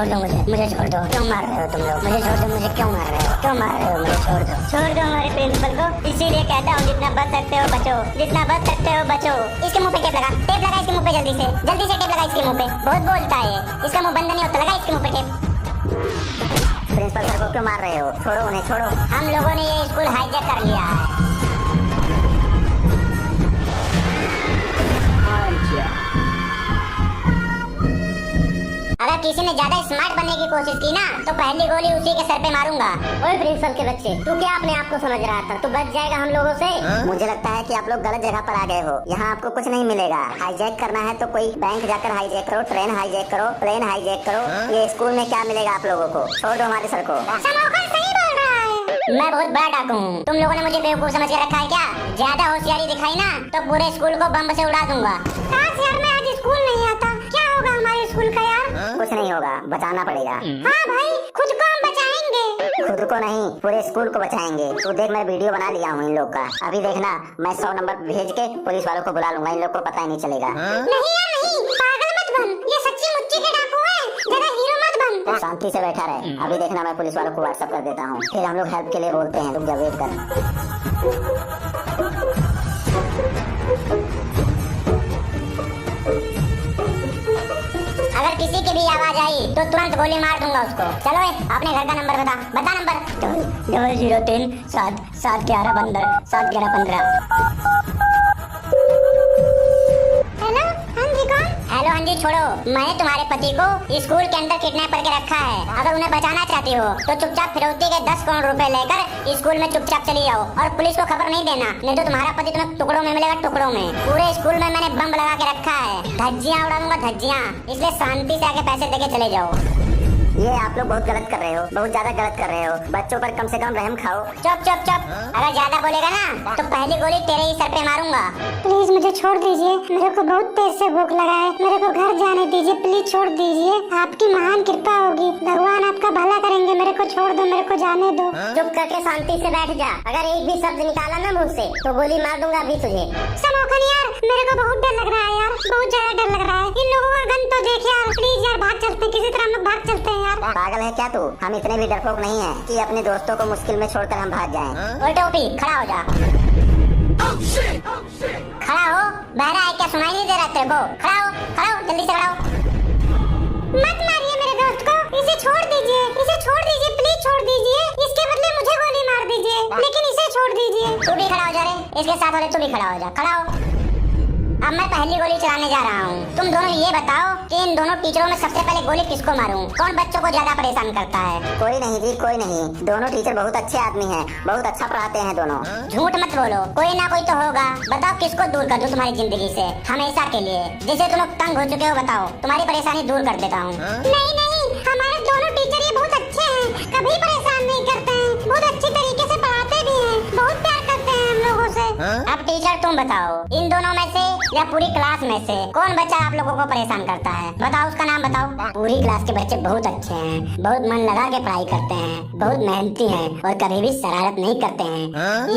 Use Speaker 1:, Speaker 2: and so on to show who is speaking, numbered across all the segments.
Speaker 1: छोड़ दो मुझे छोड़ दो। क्यों मार रहे हो तुम लोग? मुझे छोड़ दो, मुझे क्यों मार रहे हो? क्यों मार रहे हो? मुझे छोड़ दो हमारे प्रिंसिपल को। इसीलिए कहता हूँ जितना बच सकते हो बचो, जितना बच सकते हो बचो। इसके मुंह पे टेप लगा इसके मुंह पे, जल्दी से टेप लगा इसके मुंह पे। बहुत बोलता है, इसका मुंह बंद नहीं होता, लगा इसके मुंह पे टेप। प्रिंसिपल सर को क्यों मार रहे हो? छोड़ो उन्हें, छोड़ो। हम लोगों ने ये स्कूल हाईजैक कर लिया है। अगर किसी ने ज्यादा स्मार्ट बनने की कोशिश की ना तो पहली गोली उसी के सर पे मारूंगा। ओए प्रिंसिपल के बच्चे, तू क्या अपने आप को समझ रहा था? तू बच जाएगा हम लोगों से? मुझे लगता है कि आप लोग गलत जगह पर आ गए हो। यहाँ आपको कुछ नहीं मिलेगा। हाईजैक करना है तो कोई बैंक जाकर हाईजैक करो, ट्रेन हाईजैक करो, प्लेन हाईजैक करो। ये स्कूल में क्या मिलेगा आप लोगों को? छोड़ दो हमारे सर को। सही बोल रहा है। मैं बहुत बड़ा डाकू हूँ। तुम लोगों ने मुझे बेवकूफ समझ के रखा है क्या? ज्यादा होशियारी दिखाई ना तो पूरे स्कूल को बम से उड़ा दूंगा। यार मैं आज स्कूल नहीं आता। क्या होगा हमारे स्कूल का यार? कुछ नहीं होगा, बचाना पड़ेगा। हाँ भाई, खुद को हम बचाएंगे। खुद को नहीं, पूरे स्कूल को बचाएंगे। तू देख, मैं वीडियो बना लिया हूँ इन लोग का। अभी देखना, मैं 100 नंबर भेज के पुलिस वालों को बुला लूंगा। इन लोग को पता ही नहीं चलेगा। नहीं यार नहीं, पागल मत बन। ये सच्ची मुच्ची के डाकू है, जरा हीरो मत बन। शांति से बैठा रहे। अभी देखना, मैं पुलिस वालों को व्हाट्सएप कर देता हूँ, फिर हम लोग हेल्प के लिए बोलते हैं। रुक जा, वेट कर। अगर किसी की भी आवाज आई तो तुरंत गोली मार दूंगा उसको। चलो अपने घर का नंबर बता नंबर। 003 7 7 11 15 7 11 15। हेलो हाँ जी, छोड़ो। मैंने तुम्हारे पति को स्कूल के अंदर किडनैप करके रखा है। अगर उन्हें बचाना चाहती हो तो चुपचाप फिरौती के 10 करोड़ रुपए लेकर स्कूल में चुपचाप चली जाओ और पुलिस को खबर नहीं देना, नहीं तो तुम्हारा पति तुम्हें टुकड़ों में मिलेगा, टुकड़ों में। पूरे स्कूल में मैंने बम लगा के रखा है, धज्जियां उड़ा दूंगा, धज्जियां। इसलिए शांति से आके पैसे देके चले जाओ। ये आप लोग बहुत गलत कर रहे हो, बहुत ज्यादा गलत कर रहे हो। बच्चों पर कम से कम रहम खाओ। चुप चुप चुप। अगर ज्यादा बोलेगा ना तो पहली गोली तेरे ही सर पे मारूंगा।
Speaker 2: प्लीज मुझे छोड़ दीजिए, मेरे को बहुत तेज से भूख लगा है। मेरे को घर जाने दीजिए, प्लीज छोड़ दीजिए। आपकी महान कृपा होगी, भगवान आपका भला करेंगे। मेरे को छोड़ दो, मेरे को जाने दो।
Speaker 1: चुप करके शांति से बैठ जा। अगर एक भी शब्द निकाला ना मुंह से तो गोली मार दूंगा अभी तुझे।
Speaker 2: समोखन यार, मेरे को बहुत डर लग रहा है यार, बहुत ज्यादा डर लग रहा है। इन लोगों का गन तो देख यार, प्लीज यार भाग चलते हैं, किसी तरह हम लोग भाग चलते हैं यार।
Speaker 1: पागल है क्या तू? हम इतने भी डरपोक नहीं है कि अपने दोस्तों को मुश्किल में छोड़कर हम भाग जाएं। ओए टोपी, खड़ा हो जा। खड़ा हो, बहरा है क्या? सुनाई नहीं दे रहा तेरे को? खड़ा हो, जल्दी से खड़ा हो।
Speaker 2: मत मारिए मेरे दोस्त को, इसे छोड़ दीजिए, प्लीज छोड़ दीजिए। इसके बदले मुझे गोली मार दीजिए, लेकिन इसे छोड़ दीजिए।
Speaker 1: तू भी खड़ा हो जा रे, इसके साथ वाले तू भी खड़ा हो जा। खड़ा हो। अब मैं पहली गोली चलाने जा रहा हूँ। तुम दोनों ये बताओ कि इन दोनों टीचरों में सबसे पहले गोली किसको मारूं? कौन बच्चों को ज्यादा परेशान करता है? कोई नहीं जी, कोई नहीं। दोनों टीचर बहुत अच्छे आदमी हैं, बहुत अच्छा पढ़ाते हैं दोनों। झूठ मत बोलो, कोई ना कोई तो होगा। बताओ किसको दूर कर दूं तुम्हारी जिंदगी से हमेशा के लिए? जैसे तुम लोग तंग हो चुके हो, बताओ, तुम्हारी परेशानी दूर कर देता हूँ।
Speaker 2: नहीं, हमारे दोनों टीचर ये बहुत अच्छे हैं, कभी परेशान नहीं करते हैं, बहुत अच्छी तरीके से पढ़ाते भी हैं, बहुत प्यार करते हैं हम लोगों से।
Speaker 1: अब टीचर तुम बताओ, इन दोनों में से या पूरी क्लास में से कौन बच्चा आप लोगों को परेशान करता है? बताओ, उसका नाम बताओ। पूरी क्लास के बच्चे बहुत अच्छे हैं, बहुत मन लगा के पढ़ाई करते हैं, बहुत मेहनती हैं और कभी भी शरारत नहीं करते हैं।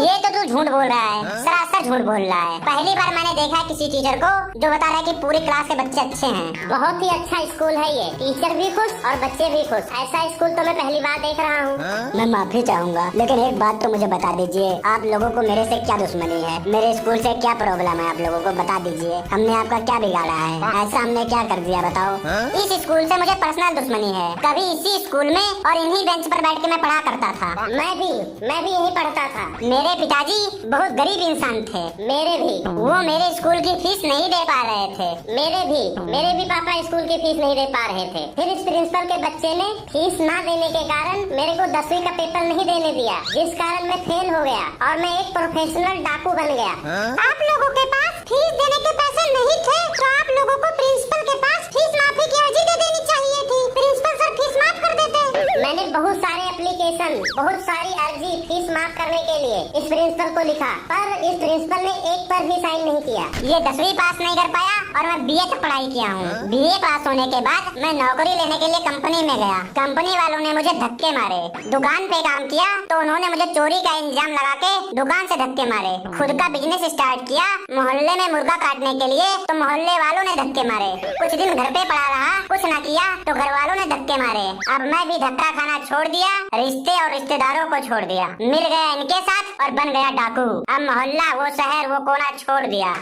Speaker 1: ये तो तू झूठ बोल रहा है, सरासर झूठ बोल रहा है। पहली बार मैंने देखा है किसी टीचर को जो बता रहा है कि पूरी क्लास के बच्चे अच्छे हैं। बहुत ही अच्छा स्कूल है ये, टीचर भी खुश और बच्चे भी खुश। ऐसा स्कूल तो मैं पहली बार देख रहा हूँ। मैं माफी चाहूँगा, लेकिन एक बात तो मुझे बता दीजिए, आप लोगों को मेरे से क्या दुश्मनी है? मेरे स्कूल से क्या प्रॉब्लम है? आप लोगों को बता दीजिए, हमने आपका क्या बिगाड़ा है? ऐसा हमने क्या कर दिया बताओ? इस स्कूल से मुझे पर्सनल दुश्मनी है। कभी इसी स्कूल में और इन्हीं बेंच पर बैठ के मैं पढ़ा करता था। मैं भी यही पढ़ता था। मेरे पिताजी बहुत गरीब इंसान थे, मेरे भी। वो मेरे स्कूल की फीस नहीं दे पा रहे थे, मेरे भी पापा स्कूल की फीस नहीं दे पा रहे थे। फिर इस प्रिंसिपल के बच्चे ने फीस ना देने के कारण मेरे को 10वीं का पेपर नहीं देने दिया, जिस कारण मैं फेल हो गया और मैं एक प्रोफेशनल डाकू बन गया।
Speaker 2: आप लोगों के पास फीस देने के पैसे नहीं थे तो आप लोगों को प्रिंसिपल के पास फीस माफी की अर्जी दे देनी चाहिए थी। प्रिंसिपल सर फीस माफ कर देते।
Speaker 1: मैंने बहुत सारे एप्लीकेशन, बहुत सारी अर्जी फीस माफ करने के लिए इस प्रिंसिपल को लिखा, पर इस प्रिंसिपल ने एक पर भी साइन नहीं किया। ये 10वीं पास नहीं कर पाया और मैं बीए तक पढ़ाई किया हूँ। बीए पास होने के बाद मैं नौकरी लेने के लिए कंपनी में गया। कंपनी वालों ने मुझे धक्के मारे। दुकान पे काम किया तो उन्होंने मुझे चोरी का इल्जाम लगा के दुकान से धक्के मारे। खुद का बिजनेस स्टार्ट किया मोहल्ले में मुर्गा काटने के लिए, तो मोहल्ले वालों ने धक्के मारे। कुछ दिन घर पे पड़ा रहा, कुछ ना किया तो घर वालों ने धक्के मारे। अब मैं भी धक्का खाना छोड़ दिया, रिश्ते और रिश्तेदारों को छोड़ दिया, मिल गया इनके साथ और बन गया डाकू। अब मोहल्ला, वो शहर, वो कोना छोड़ दिया।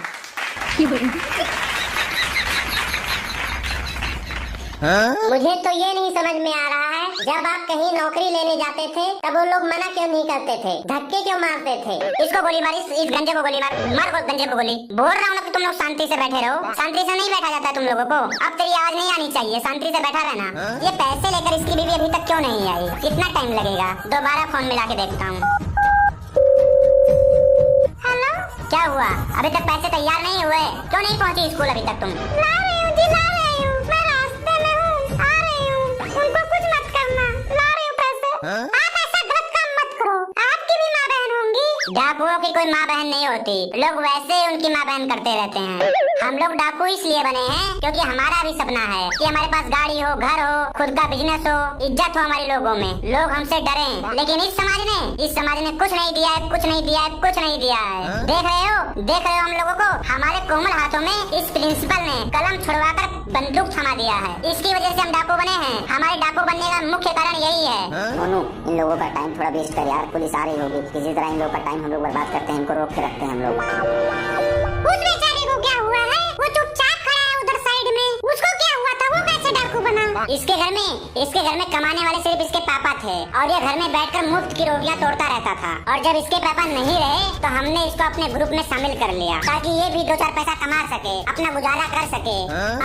Speaker 1: मुझे तो ये नहीं समझ में आ रहा है, जब आप कहीं नौकरी लेने जाते थे तब वो लोग मना क्यों नहीं करते थे, धक्के क्यों मारते थे? इसको गोली मारी, इस गंजे को गोली मार गंजे को गोली। बोल रहा हूँ ना कि तुम लोग शांति से बैठे रहो। शांति से नहीं बैठा जाता तुम लोगों को। अब तेरी आवाज नहीं आनी चाहिए, शांति से बैठा रहना। ये पैसे लेकर इसकी बीवी अभी तक क्यों नहीं आई? कितना टाइम लगेगा? दोबारा फोन मिला के देखता हूँ।
Speaker 2: हेलो,
Speaker 1: क्या हुआ? अभी तक पैसे तैयार नहीं हुए? क्यों नहीं पहुँची स्कूल अभी तक तुम?
Speaker 2: ला रही हूँ जी, ला रही हूँ। मैं रास्ते में हूँ, आ रही हूँ। उनको कुछ मत करना, ला रही हूँ पैसे। आप ऐसा गलत काम मत करो, आपकी भी माँ बहन होंगी।
Speaker 1: डाकुओं की कोई माँ बहन नहीं होती, लोग वैसे ही उनकी माँ बहन करते रहते हैं। हम लोग डाकू इसलिए बने हैं क्योंकि हमारा भी सपना है कि हमारे पास गाड़ी हो, घर हो, खुद का बिजनेस हो, इज्जत हो हमारे लोगों में, लोग हमसे डरें। लेकिन इस समाज ने कुछ नहीं दिया है, कुछ नहीं दिया है, कुछ नहीं दिया है। देख रहे हो हम लोगों को? हमारे कोमल हाथों में इस प्रिंसिपल ने कलम छुड़वाकर बंदूक थमा दिया है। इसकी वजह से हम डाकू बने हैं। हमारे डाकू बनने का मुख्य कारण यही है। मोनू, इन लोगों का टाइम थोड़ा वेस्ट कर यार, पुलिस आ रही होगी। किसी तरह इन लोगों का टाइम हम लोग बर्बाद करते हैं, इनको रोक के रखते हैं हम लोग।
Speaker 2: उस बेचारे को क्या हुआ है? वो चुपचाप खड़ा है उधर साइड में। उसको क्या हुआ था? वो कैसे डाकू बना?
Speaker 1: इसके घर में कमाने वाले सिर्फ इसके पापा थे और ये घर में बैठकर मुफ्त की रोटियां तोड़ता रहता था। और जब इसके पापा नहीं रहे तो हमने इसको अपने ग्रुप में शामिल कर लिया ताकि ये भी 2-4 पैसा कमा सके, अपना गुजारा कर सके।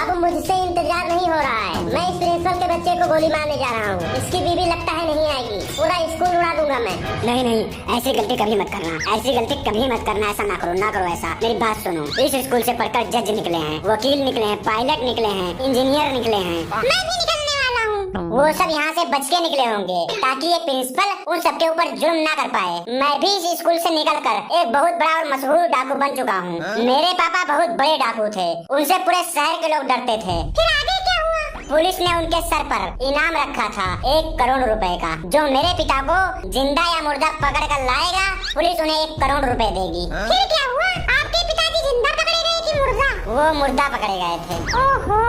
Speaker 1: अब मुझसे इंतजार नहीं हो रहा है। मैं इस प्रिंसिपल के बच्चे को गोली मारने जा रहा हूँ। इसकी बीवी लगता है नहीं आएगी, पूरा स्कूल उड़ा दूंगा मैं। नहीं, ऐसी गलती कभी मत करना, ऐसी गलती कभी मत करना। ऐसा ना करो ऐसा। मेरी बात सुनो, इस स्कूल से पढ़कर जज निकले हैं, वकील निकले हैं, पायलट निकले हैं, इंजीनियर निकले हैं।
Speaker 2: मैं भी निकलने वाला हूँ।
Speaker 1: वो सब यहाँ से बच के निकले होंगे ताकि ये प्रिंसिपल उन सबके ऊपर जुल्म ना कर पाए। मैं भी इस स्कूल से निकलकर एक बहुत बड़ा और मशहूर डाकू बन चुका हूँ। मेरे पापा बहुत बड़े डाकू थे, उनसे पूरे शहर के लोग डरते थे।
Speaker 2: फिर आगे क्या हुआ?
Speaker 1: पुलिस ने उनके सर पर इनाम रखा था 1 करोड़ रुपए का। जो मेरे पिता को जिंदा या मुर्दा पकड़ कर लाएगा, पुलिस उन्हें 1 करोड़ रुपए देगी।
Speaker 2: फिर क्या हुआ? आपके पिताजी जिंदा पकड़े गए कि मुर्दा?
Speaker 1: वो मुर्दा पकड़े गए थे।
Speaker 2: ओहो,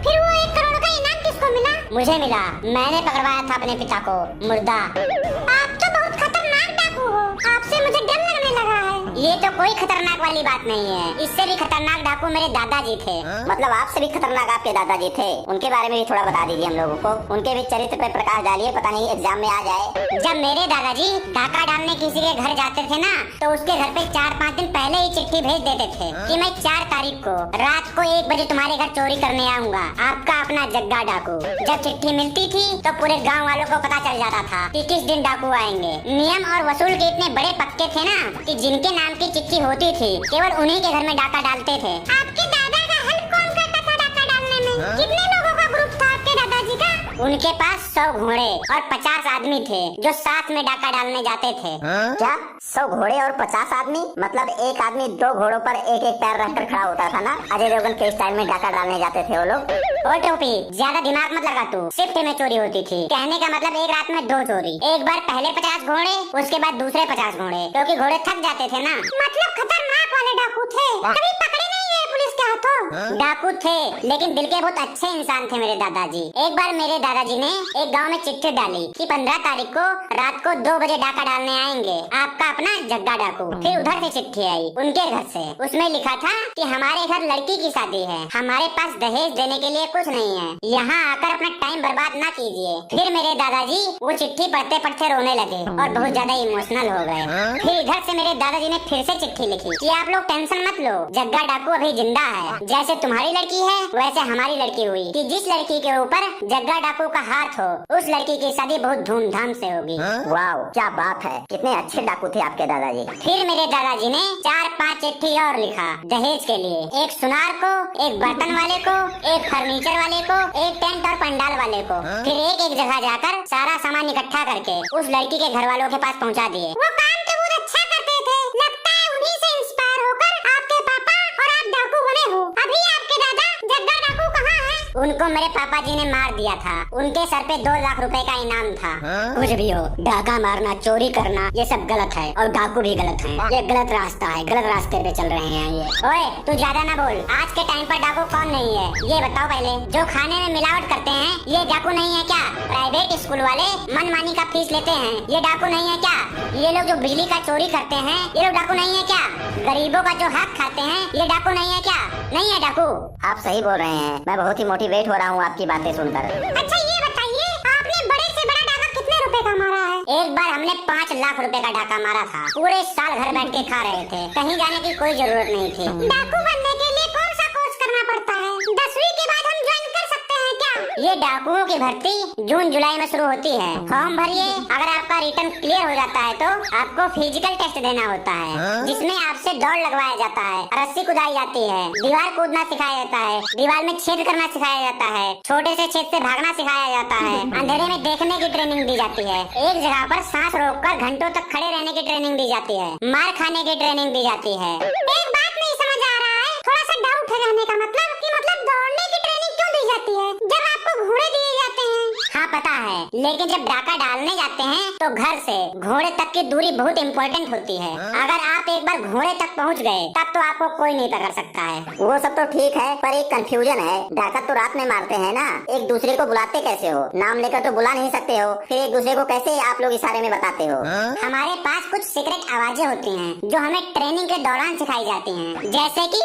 Speaker 2: फिर वो 1 करोड़ का इनाम किसको मिला?
Speaker 1: मुझे मिला, मैंने पकड़वाया था अपने पिता को, मुर्दा।
Speaker 2: आप तो बहुत खतरनाक डाकू हो, आपसे मुझे डर लगने लगा है।
Speaker 1: ये तो कोई खतरनाक वाली बात नहीं है। इससे भी खतरनाक डाकू मेरे दादाजी थे। मतलब आपसे भी खतरनाक आपके दादाजी थे। उनके बारे में भी थोड़ा बता दीजिए हम लोगों को। उनके भी चरित्र पे प्रकाश डालिए, पता नहीं एग्जाम में आ जाए। जब मेरे दादाजी डाका डालने किसी के घर जाते थे ना, तो उसके घर पे 4-5 दिन पहले ही चिट्ठी भेज देते थे कि मैं 4 तारीख को रात को 1 बजे तुम्हारे घर चोरी करने आऊंगा, आपका अपना जग्गा डाकू। जब चिट्ठी मिलती थी तो पूरे गाँव वालों को पता चल जाता था कि किस दिन डाकू आएंगे। नियम और वसूल के इतने बड़े पक्के थे ना कि जिनके नाम की चिट्ठी होती थी केवल उन्हीं के घर में डाका डालते थे।
Speaker 2: आपके दादा का हेल्प कौन करता था डाका डालने में? कितने लोगों का ग्रुप था आपके दादाजी का?
Speaker 1: उनके पास 100 घोड़े और 50 आदमी थे जो साथ में डाका डालने जाते थे। क्या 100 घोड़े और 50 आदमी? मतलब एक आदमी 2 घोड़ों पर एक पैर रखकर खड़ा होता था ना। अजय देवगन के स्टाइल में डाका डालने जाते थे वो लोग। ओ टोपी, ज्यादा दिमाग मत लगा तू। शिफ्ट में चोरी होती थी। कहने का मतलब एक रात में 2 चोरी। एक बार पहले 50 घोड़े, उसके बाद दूसरे 50 घोड़े, क्योंकि घोड़े थक जाते थे ना।
Speaker 2: मतलब खतरनाक वाले डाकू थे। कभी पकड़े नहीं गए पुलिस के हाथों?
Speaker 1: डाकू थे लेकिन दिल के बहुत अच्छे इंसान थे मेरे दादाजी। एक बार मेरे दादाजी ने एक गांव में चिट्ठी डाली कि 15 तारीख को रात को 2 बजे डाका डालने आएंगे, आपका अपना जग्गा डाकू। फिर उधर से चिट्ठी आई उनके घर से। उसमें लिखा था कि हमारे घर लड़की की शादी है, हमारे पास दहेज देने के लिए कुछ नहीं है, यहाँ आकर अपना टाइम बर्बाद ना कीजिए। फिर मेरे दादाजी वो चिट्ठी पढ़ते पढ़ते रोने लगे और बहुत ज्यादा इमोशनल हो गए। फिर इधर से मेरे दादाजी ने फिर से चिट्ठी लिखी कि आप लोग टेंशन मत लो, जग्गा डाकू अभी जिंदा है, जैसे तुम्हारी लड़की है वैसे हमारी लड़की हुई कि जिस लड़की के ऊपर जग्गा डाकू का हाथ हो उस लड़की की शादी बहुत धूमधाम से होगी।
Speaker 3: वाओ क्या बात है, कितने अच्छे डाकू थे आपके दादाजी।
Speaker 1: फिर मेरे दादाजी ने 4-5 चिट्ठी और लिखा दहेज के लिए, एक सुनार को, एक बर्तन वाले को, एक फर्नीचर वाले को, एक टेंट और पंडाल वाले को। फिर एक एक जगह जाकर सारा सामान इकट्ठा करके उस लड़की के घर वालों के पास पहुंचा दिए।
Speaker 2: वो काम तो बहुत अच्छा करते थे, लगता है उन्हीं से इंस्पायर होकर आपके पापा और आप डाकू बने हो। अभी आपके दादा जग्गा डाकू कहाँ है?
Speaker 1: उनको मेरे पापा जी ने मार दिया था, उनके सर पे 2 लाख रुपए का इनाम था। कुछ भी हो, डाका मारना, चोरी करना ये सब गलत है और डाकू भी गलत है। ये गलत रास्ता है, गलत रास्ते पे चल रहे हैं ये। ओए तू ज्यादा ना बोल, आज के टाइम पर डाकू कौन नहीं है ये बताओ पहले। जो खाने में मिलावट करते हैं ये डाकू नहीं है क्या? प्राइवेट स्कूल वाले मनमानी का फीस लेते हैं ये डाकू नहीं है क्या? ये लोग जो बिजली का चोरी करते हैं ये लोग डाकू नहीं है क्या? गरीबों का जो हक खाते हैं ये डाकू नहीं है क्या? नहीं है डाकू।
Speaker 3: आप सही बोल रहे हैं, मैं बहुत ही मोटिवेट हो रहा हूँ आपकी बातें सुनकर।
Speaker 2: अच्छा ये बताइए, आपने बड़े से बड़ा डाका कितने रुपए का मारा है?
Speaker 1: एक बार हमने 5 लाख रुपए का डाका मारा था, पूरे साल घर बैठ के खा रहे थे, कहीं जाने की कोई जरूरत नहीं थी।
Speaker 2: डाकू बनने के लिए कौन सा कोर्स करना पड़ता है? 10वीं के बाद हम ज्वाइन कर सकते हैं क्या?
Speaker 1: ये डाकुओं की भर्ती जून जुलाई में शुरू होती है। फॉर्म भरिए, अगर आपका रिटर्न क्लियर हो जाता है तो आपको फिजिकल टेस्ट देना होता है, जिसमें आपसे दौड़ लगवाया जाता है, रस्सी कुदाई जाती है, दीवार कूदना सिखाया जाता है, दीवार में छेद करना सिखाया जाता है, छोटे से छेद से भागना सिखाया जाता है, अंधेरे में देखने की ट्रेनिंग दी जाती है, एक जगह पर सांस रोककर घंटों तक खड़े रहने की ट्रेनिंग दी जाती है, मार खाने की ट्रेनिंग दी जाती है।
Speaker 2: एक बात नहीं समझ आ रहा है, थोड़ा सा डाउट है कहने का मतलब कि मतलब दौड़ने की ट्रेनिंग क्यों दी जाती है जब आपको घोड़े दिए जाते हैं?
Speaker 1: हाँ पता है, लेकिन जब डाका डालने जाते हैं तो घर से घोड़े तक की दूरी बहुत इम्पोर्टेंट होती है। अगर आप एक बार घोड़े तक पहुंच गए तब तो आपको कोई नहीं पकड़ सकता है।
Speaker 3: वो सब तो ठीक है, पर एक कंफ्यूजन है, डाका तो रात में मारते हैं ना, एक दूसरे को बुलाते कैसे हो? नाम लेकर तो बुला नहीं सकते हो, फिर एक दूसरे को कैसे आप लोग इशारे में बताते हो?
Speaker 1: हमारे पास कुछ सीक्रेट आवाजें होती हैं जो हमें ट्रेनिंग के दौरान सिखाई जाती हैं, जैसे कि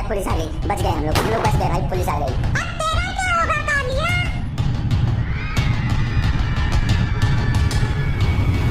Speaker 3: पुलिस आ गई, बच गए हम लोग बच गए भाई, पुलिस आ गई।